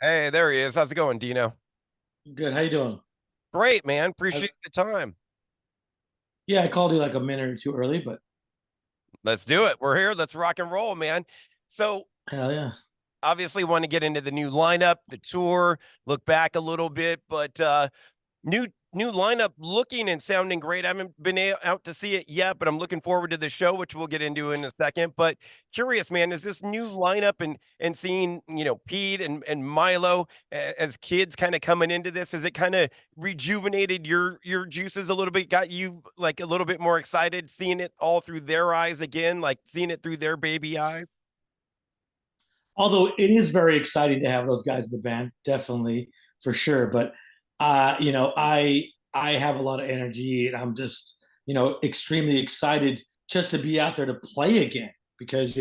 Hey, there he is. How's it going, Dino? Good. How you doing? Great, man. I, Appreciate the time. yeah, I called you like a minute or two early, but Let's do it. We're here. Let's rock and roll, man. So, hell yeah. obviously, want to get into the new lineup, the tour, look back a little bit, but new lineup looking and sounding great. I haven't been out to see it yet, but I'm looking forward to the show, which we'll get into in a second. But curious, man, is this new lineup and seeing Pete and Milo as kids kind of coming into this? Has it kind of rejuvenated your juices a little bit? Got you like a little bit more excited seeing it all through their eyes again, like seeing it through their baby eyes? Although it is very exciting to have those guys in the band, definitely for sure. But I have a lot of energy, and I'm just extremely excited just to be out there to play again because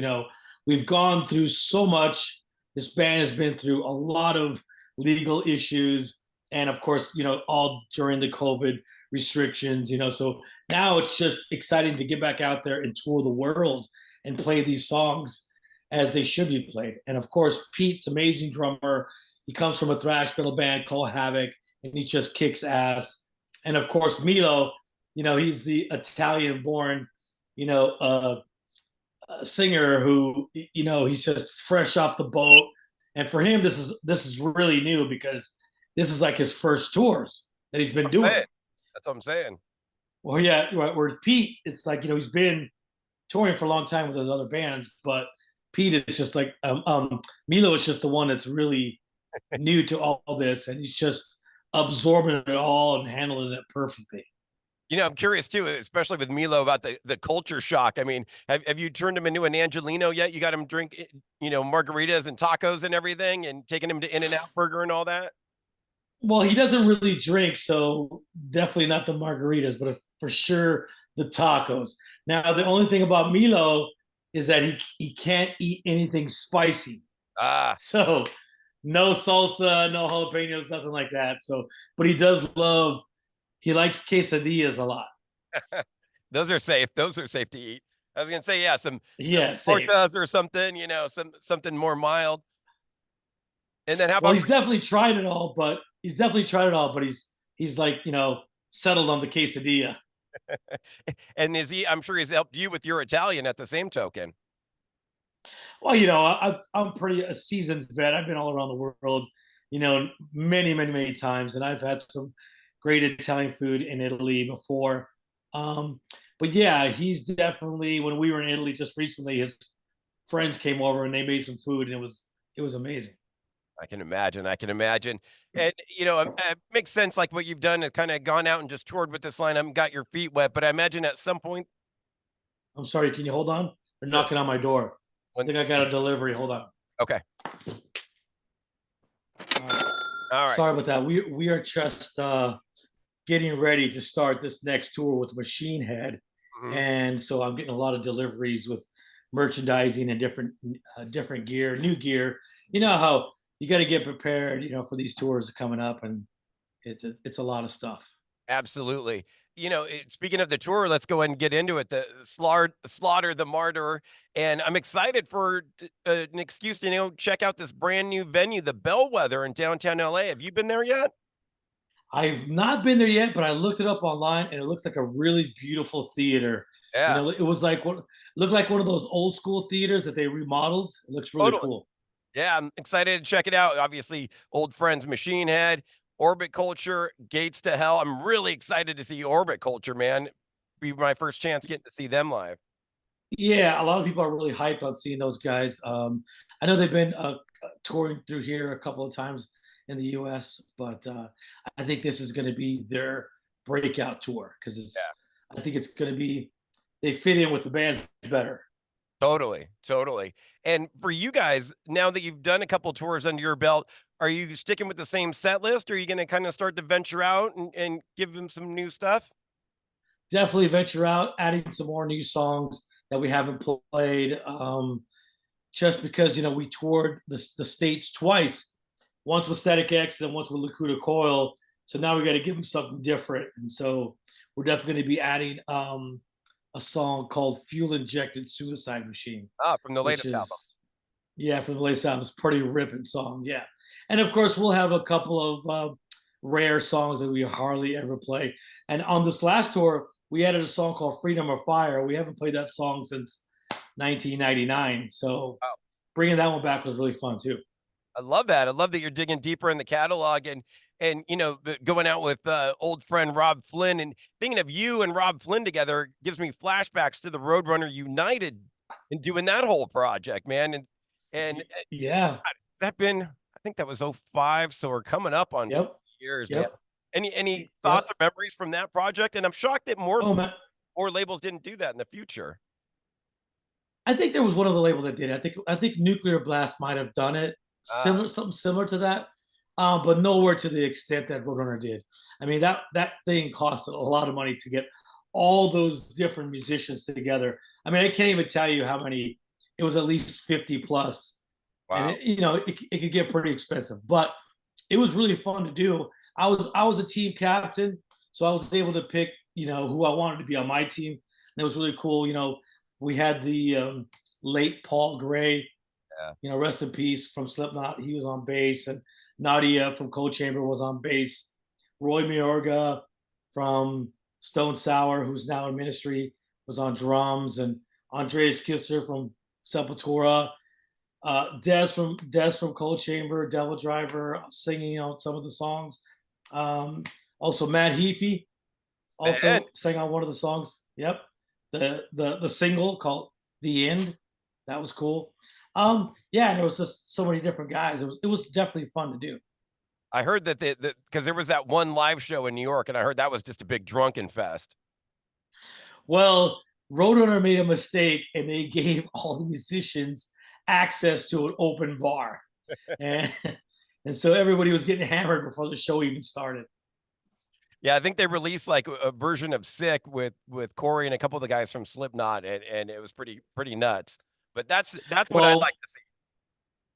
we've gone through so much. This band has been through a lot of legal issues, and of course, all during the COVID restrictions. So now it's just exciting to get back out there and tour the world and play these songs as they should be played. And of course, Pete's amazing drummer. He comes from a thrash metal band called Havoc, and he just kicks ass. And of course, Milo, he's the Italian-born, you know, uh, singer who, he's just fresh off the boat. And for him, this is really new because this is like his first tours that he's been Hey, doing. that's what I'm saying. Well, yeah, where Pete, it's like he's been touring for a long time with those other bands, but Pete is just like Milo is just the one that's really new to all this, and he's just absorbing it all and handling it perfectly. I'm curious too, especially with Milo about the culture shock. I mean, have you turned him into an Angelino yet? You got him drink, margaritas and tacos and everything, and taking him to In-N-Out Burger and all that. Well, he doesn't really drink, so definitely not the margaritas, but for sure the tacos. Now, the only thing about Milo is that he can't eat anything spicy, Ah, so no salsa, no jalapenos, nothing like that. So, but he does love. He likes quesadillas a lot. those are safe. Those are safe to eat. I was gonna say, yeah, some Yeah, same. tortas or something, something more mild. And then how Well, about he's like settled on the quesadilla. and is he? I'm sure he's helped you with your Italian at the same token. Well, I'm pretty a seasoned vet. I've been all around the world, many, many, many times, and I've had some great Italian food in Italy before. Um, but yeah, he's definitely when we were in Italy just recently, his friends came over and they made some food, and it was amazing. I can imagine. I can imagine. And, it makes sense like what you've done and kind of gone out and just toured with this lineup and got your feet wet. But I imagine at some point, I'm sorry, can you hold on? They're sure. knocking on my door. I When, think I got a delivery. Hold on. okay. All right. All right. Sorry about that. We are just getting ready to start this next tour with Machine Head, Mhm. and so I'm getting a lot of deliveries with merchandising and different gear, new gear. You know how you got to get prepared, for these tours coming up, and it's a lot of stuff. Absolutely. Speaking of the tour, let's go ahead and get into it. The Slaughter the Martyr. And I'm excited for an excuse to, check out this brand new venue, the Bellwether in downtown LA. Have you been there yet? I've not been there yet, but I looked it up online, and it looks like a really beautiful theater. Yeah, It was like what looked like one of those old school theaters that they remodeled. It looks really totally. cool. Yeah, I'm excited to check it out. Obviously, old friends Machine Head, Orbit Culture, Gates to Hell. I'm really excited to see Orbit Culture, man. Be my first chance getting to see them live. Yeah, a lot of people are really hyped on seeing those guys. I know they've been touring through here a couple of times in the U.S., but I think this is going to be their breakout tour because Yeah, I think it's going to be. They fit in with the bands better. totally, totally. And for you guys, now that you've done a couple tours under your belt, are you sticking with the same set list? Or are you going to kind of start to venture out and give them some new stuff? Definitely venture out, adding some more new songs that we haven't played. Just because we toured the states twice, once with Static X, then once with Lakuta Coil. So now we got to give them something different, and so we're definitely going to be adding a song called "Fuel Injected Suicide Machine," Ah, from the which latest album. is yeah from the latest album. It's a pretty ripping song, yeah. And of course, we'll have a couple of rare songs that we hardly ever play. And on this last tour, we added a song called "Freedom or Fire." We haven't played that song since 1999, so Wow. bringing that one back was really fun too. I love that. I love that you're digging deeper in the catalog and going out with old friend Rob Flynn and thinking of you and Rob Flynn together gives me flashbacks to the Roadrunner United and doing that whole project, man. And Yeah. has that been? I think that was '05, so we're coming up on 20 Yep. years, man. Yep. Any thoughts Yep. or memories from that project? And I'm shocked that Oh man, more labels didn't do that in the future. I think there was one other label that did it. I think Nuclear Blast might have done it, Ah, something similar to that, but nowhere to the extent that Roadrunner did. I mean, that thing costed a lot of money to get all those different musicians together. I mean, I can't even tell you how many. It was at least 50 plus, and wow. it could get pretty expensive. But it was really fun to do. I was a team captain, so I was able to pick who I wanted to be on my team, and it was really cool. We had the late Paul Gray, Yeah. rest in peace, from Slipknot. He was on bass, and Nadia from Cold Chamber was on bass. Roy Mayorga from Stone Sour, who's now in Ministry, was on drums, and Andreas Kisser from Sepultura. Des from Cold Chamber, Devil Driver, singing on some of the songs. Um, Also, Matt Heafy Man, also sang on one of the songs. Yep, the single called "The End." That was cool. Yeah, and there was just so many different guys. It was definitely fun to do. I heard that because there was that one live show in New York, and I heard that was just a big drunken fest. Well, Roadrunner made a mistake, and they gave all the musicians access to an open bar, and and so everybody was getting hammered before the show even started. Yeah, I think they released like a version of "Sick" with Corey and a couple of the guys from Slipknot, and it was pretty nuts. But that's what I'd like Well, to see.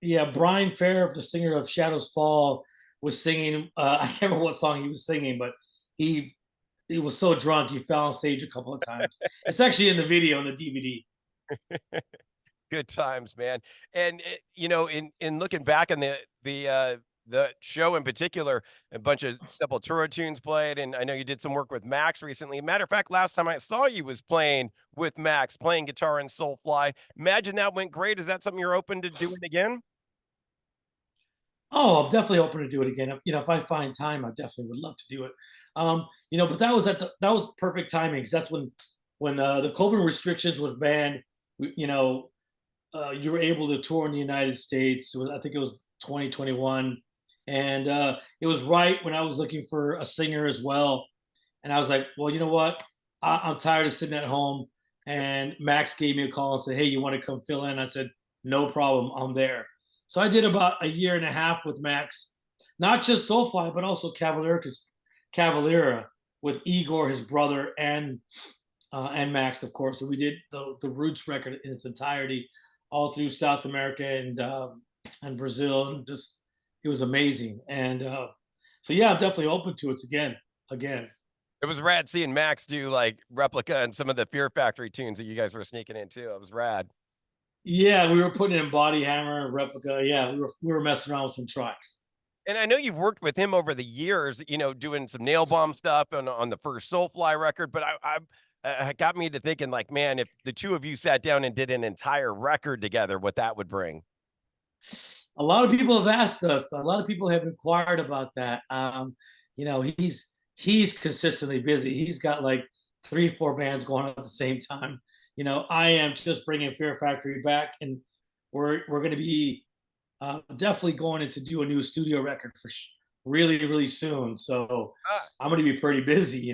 yeah, Brian Fair, the singer of Shadows Fall, was singing. I can't remember what song he was singing, but he he was so drunk he fell on stage a couple of times. It's actually in the video on the DVD. Good times, man. And in looking back on the show in particular, a bunch of Sepultura tunes played, and I know you did some work with Max recently. Matter of fact, last time I saw you was playing with Max, playing guitar in Soulfly. Imagine that went great. Is that something you're open to doing again? Oh, I'm definitely open to do it again. If I find time, I definitely would love to do it. But that was perfect timing because that's when the COVID restrictions was banned. You were able to tour in the United States. I think it was 2021, and it was right when I was looking for a singer as well. And I was like, well, you know what? I'm tired of sitting at home. And Max gave me a call and said, hey, you want to come fill in? I said, no problem. I'm there. So I did about a year and a half with Max, not just Soulfly, but also Cavalera with Igor, his brother, and Max, of course. So we did the Roots record in its entirety, all through South America and Brazil, and just it was amazing. And so yeah, I'm definitely open to it again. It was rad seeing Max do like replica and some of the Fear Factory tunes that you guys were sneaking into. It was rad. Yeah, we were putting in Body Hammer and Replica. Yeah, we were messing around with some tracks. And I know you've worked with him over the years, doing some nail bomb stuff on the first Soulfly record, but it got me to thinking like, man, if the two of you sat down and did an entire record together, what that would bring. A lot of people have asked us. A lot of people have inquired about that. He's consistently busy. He's got like 3, 4 bands going on at the same time. I am just bringing Fear Factory back, and we're going to be definitely going in to do a new studio record really really soon. So Ah, I'm going to be pretty busy.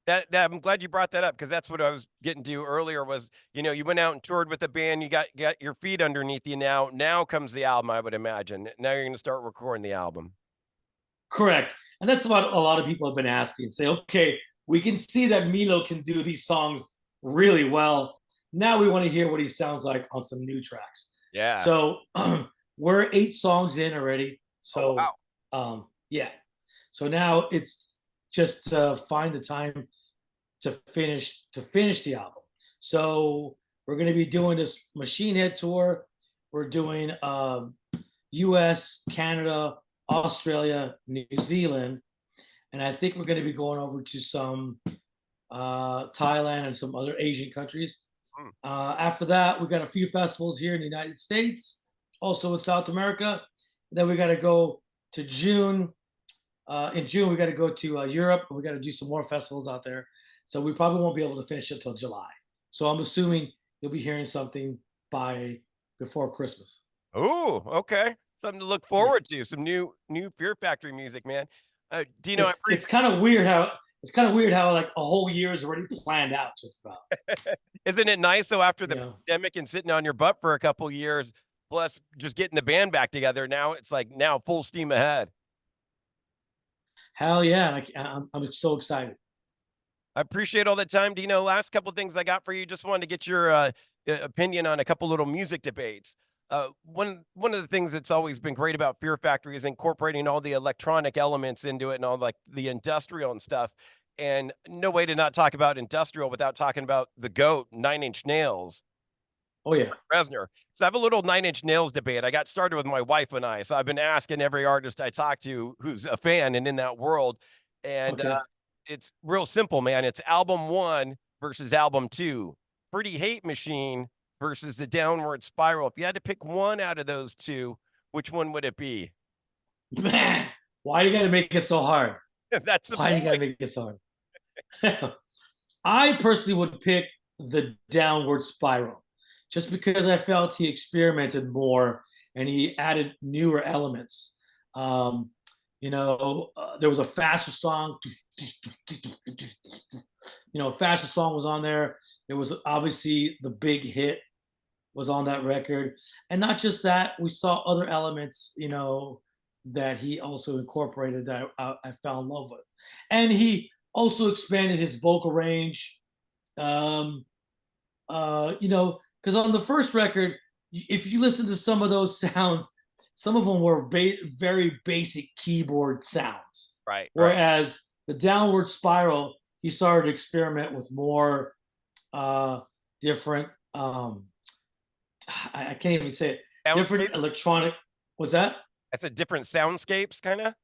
that I'm glad you brought that up because that's what I was getting to earlier was, you went out and toured with the band, you got your feet underneath you now. Now comes the album, I would imagine. Now you're going to start recording the album. Correct. And that's what a lot of people have been asking. Say, okay, we can see that Milo can do these songs really well. Now we want to hear what he sounds like on some new tracks. Yeah. So we're 8 songs in already. Oh So wow. yeah. So now it's just find the time to finish the album. So we're going to be doing this Machine Head tour. We're doing US, Canada, Australia, New Zealand, and I think we're going to be going over to some Thailand and some other Asian countries. Hmm. After that, we got a few festivals here in the United States, also in South America. Then we got to go to June. In June, we got to go to Europe, and we got to do some more festivals out there. So we probably won't be able to finish it till July. So I'm assuming you'll be hearing something by before Christmas. Oh, okay. Something to look Yeah, forward to. Some new Fear Factory music, man. Dino, I it's kind of weird how like a whole year is already planned out, just about. isn't it nice? So after the Yeah, pandemic and sitting on your butt for a couple years, plus just getting the band back together, now it's like now full steam ahead. hell yeah! I'm so excited. I appreciate all the time, Dino. Last couple things I got for you. Just wanted to get your opinion on a couple little music debates. One of the things that's always been great about Fear Factory is incorporating all the electronic elements into it and all like the industrial and stuff. And no way to not talk about industrial without talking about the GOAT, Nine Inch Nails, Oh yeah. Reznor. So I have a little Nine Inch Nails debate. I got started with my wife and I. So I've been asking every artist I talk to who's a fan and in that world. And Okay. it's real simple, man. It's album one versus album two. Pretty Hate Machine versus the Downward Spiral. If you had to pick one out of those two, which one would it be? Man, why you gotta make it so hard? That's the Why do you gotta point. make it so hard? I personally would pick the downward spiral, just because I felt he experimented more and he added newer elements. Um, there was a faster song. Faster song was on there. It was obviously the big hit was on that record, and not just that, we saw other elements, that he also incorporated that I fell in love with, and he also expanded his vocal range. Um, because on the first record, if you listen to some of those sounds, some of them were very basic keyboard sounds, Right, right. whereas the downward spiral, he started to experiment with more different I can't even say it. Soundscape. Different electronic. What's that? That's a different soundscapes, kind of.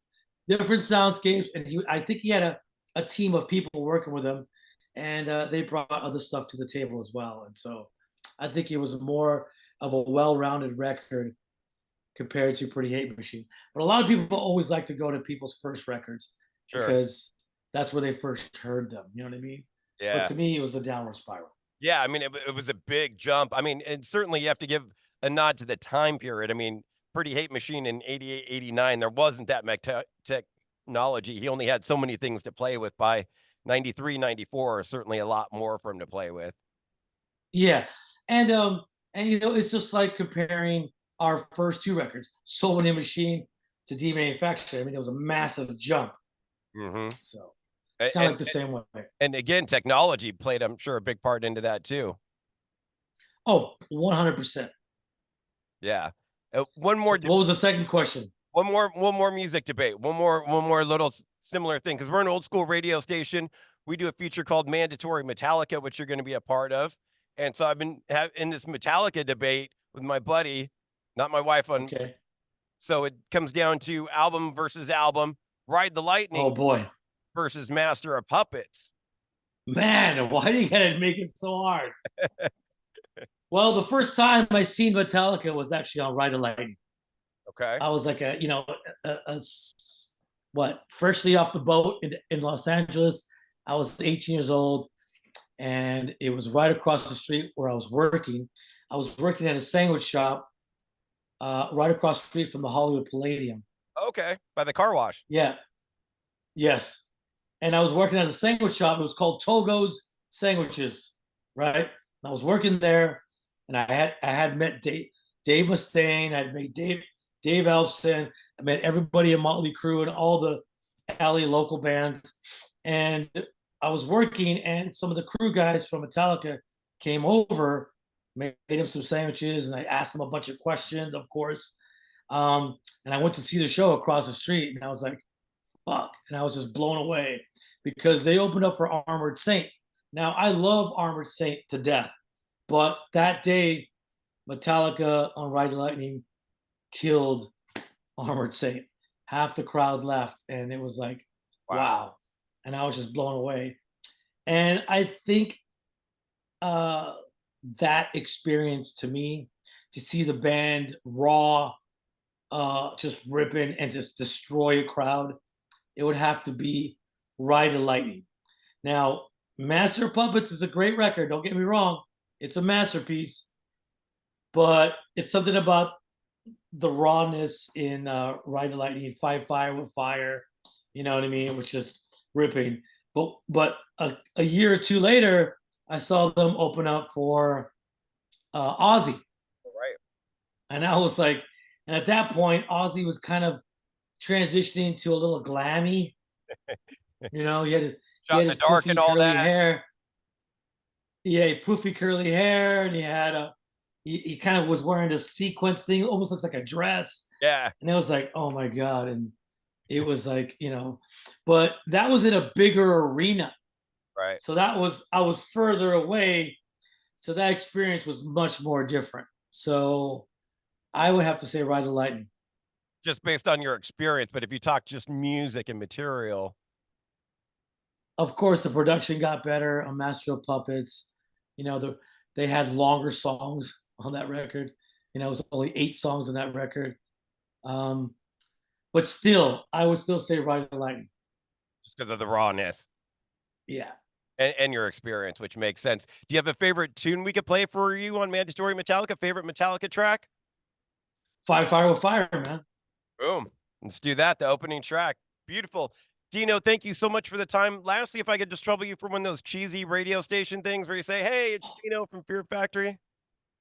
Different soundscapes, and I think he had a team of people working with him, and they brought other stuff to the table as well. And so, I think it was more of a well-rounded record compared to Pretty Hate Machine. But a lot of people always like to go to people's first records Sure. because that's where they first heard them. You know what I mean? But Yeah. to me, it was a downward spiral. Yeah, I mean, it was a big jump. I mean, and certainly you have to give a nod to the time period. I mean, Pretty Hate Machine in 88, 89, there wasn't that technology. He only had so many things to play with. By 93, 94, certainly a lot more for him to play with. Yeah, and it's just like comparing our first two records, Soul Winning Machine to Demanufactured. I mean, it was a massive jump. Hmm. So it's And, kind of like the same way. and again, technology played, I'm sure, a big part into that too. Oh, 100%. Yeah. One So more what was the second question? one more music debate. One more little similar thing because we're an old school radio station. We do a feature called Mandatory Metallica, which you're going to be a part of. And so I've been in this Metallica debate with my buddy, not my wife. On Okay. So it comes down to album versus album, Ride the Oh Lightning boy, versus Master of Puppets. man, why do you gotta make it so hard? Well, the first time I seen Metallica was actually on Ride the Lightning. Okay. I was like what, freshly off the boat in Los Angeles. I was 18 years old, and it was right across the street where I was working. I was working at a sandwich shop right across the street from the Hollywood Palladium. Okay. By the car wash. Yeah, yes. And I was working at a sandwich shop. It was called Togo's Sandwiches, right? And I was working there, and I had met Dave Mustaine. I'd met Dave Elfson. I met everybody in Motley Crue and all the LA local bands. And I was working, and some of the crew guys from Metallica came over, made him some sandwiches, and I asked him a bunch of questions, of course. And I went to see the show across the street, and I was like, fuck. And I was just blown away because they opened up for Armored Saint. Now, I love Armored Saint to death, but that day, Metallica on Ride the Lightning killed Armored Saint. Half the crowd left, and it was like, Wow. wow. And I was just blown away. And I think uh, that experience to me, to see the band raw, just ripping and just destroy a crowd, it would have to be Ride the Lightning. Now, Master of Puppets is a great record. Don't get me wrong; it's a masterpiece. But it's something about the rawness in Ride the Lightning, Fight Fire with Fire. You know what I mean? Which is ripping. But a year or two later, I saw them open up for Ozzy, Right. and I was like, and at that point, Ozzy was kind of transitioning to a little glammy. You know, he Shot had in his the dark and poofy all curly that. hair. Yeah, poofy curly hair, and he had he kind of was wearing this sequence thing, almost looks like a dress. Yeah. And I was like, oh my god! And it was like, but that was in a bigger arena, Right. so I was further away, so that experience was much more different. So I would have to say Ride the Lightning. Just based on your experience, but if you talk just music and material, Of course, the production got better on Master of Puppets. They had longer songs on that record. It was only 8 songs on that record. Um, but still, I would still say Ride the Lightning. just because of the rawness Yeah. and your experience, which makes sense. Do you have a favorite tune we could play for you on Mandatory Metallica? Favorite Metallica track? Fight Fire with Fire, man. Boom. Let's do that. The opening track. Beautiful. Dino, thank you so much for the time. Lastly, if I could just trouble you for one of those cheesy radio station things where you say, "Hey, it's Dino from Fear Factory."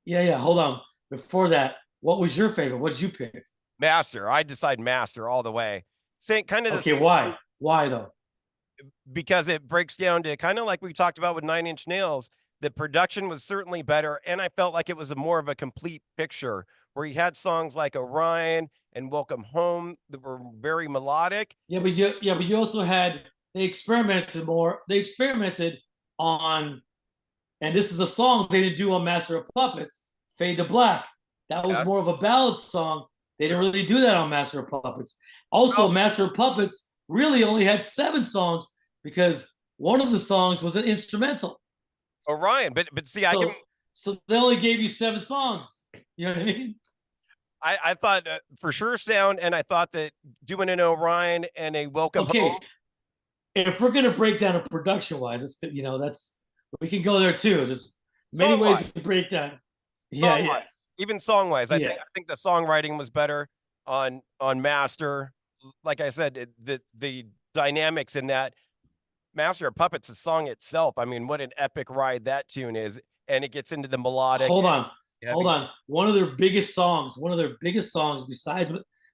Yeah, yeah. Hold on. Before that, what was your favorite? What did you pick? Master. I decide Master all the way. Same kind of the Okay, same why? Why though? because it breaks down to kind of like we talked about with Nine Inch Nails. The production was certainly better, and I felt like it was a more of a complete picture where you had songs like Orion and Welcome Home that were very melodic. But you also had they experimented more. They experimented on, and this is a song they didn't do on Master of Puppets, Fade to Black. That was Yeah. more of a ballad song. They didn't really do that on Master of Puppets. Also, Well, Master of Puppets really only had 7 songs because one of the songs was an instrumental. Orion, but see, So they only gave you 7 songs. You know what I mean? I thought for sure sound, and I thought that doing an Orion and a Welcome Okay, Home if we're gonna break down it production wise, that's we can go there too. There's many song ways wise, to break down. song Yeah, yeah, wise, even song wise, yeah. I think the songwriting was better on Master. Like I said, the dynamics in that Master of Puppets, the song itself. I mean, what an epic ride that tune is, and it gets into the melodic Hold on, hold heavy. on. One of their biggest songs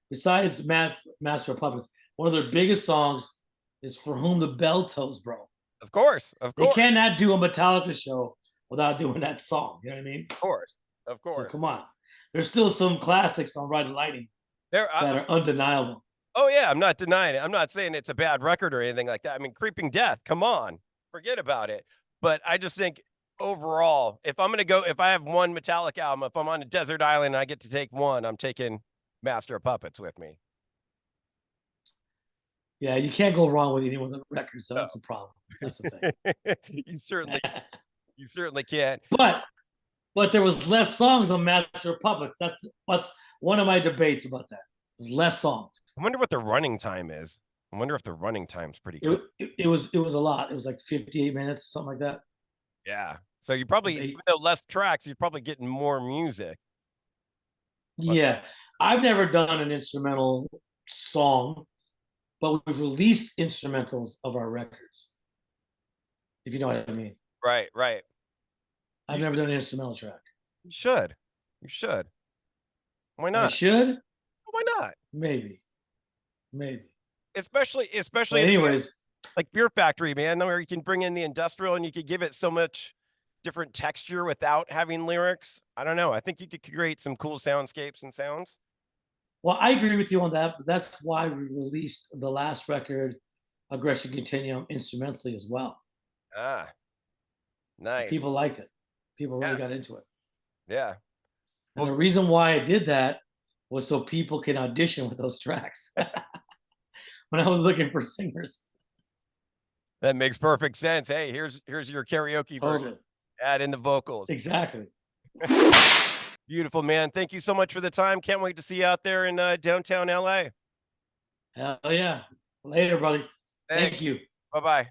besides Master of Puppets, one of their biggest songs is "For Whom the Bell Tolls," bro. Of course, of They course, cannot do a Metallica show without doing that song. You know what I mean? of course, of So course. come on. There's still some classics on Ride the Lightning There, that are undeniable. oh yeah, I'm not denying it. I'm not saying it's a bad record or anything like that. I mean, Creeping Death, come on, forget about it. But I just think overall, if I have one Metallic album, if I'm on a desert island and I get to take one, I'm taking Master of Puppets with me. Yeah, you can't go wrong with any one of the records. So No. that's the problem. That's the you certainly, thing. you certainly can't. but there was less songs on Master of Puppets. That's one of my debates about that. There's less songs. I wonder what the running time is. I wonder if the running time's pretty It, quick. it was a lot. It was like 58 minutes, something like that. Yeah. So you probably, even though less tracks, you're probably getting more music. But Yeah, I've never done an instrumental song, but we've released instrumentals of our records. If you know what I mean. right, right. I've You never done an instrumental track. should. You should. Why I not? should, Why not? maybe. Especially But in a band anyways, like Beer Factory, man, where you can bring in the industrial and you could give it so much different texture without having lyrics. I don't know. I think you could create some cool soundscapes and sounds. well, I agree with you on that. But that's why we released the last record, Aggression Continuum, instrumentally as well. Ah, And nice. people liked it. People really Yeah, got into it. yeah. And Well, the reason why I did that was so people can audition with those tracks when I was looking for singers. That makes perfect sense. Hey, here's your karaoke version. Totally. Add in the vocals. Exactly. Beautiful, man. Thank you so much for the time. Can't wait to see you out there in downtown LA. Hell yeah. Later, buddy. Thanks. Thank you. Bye-bye.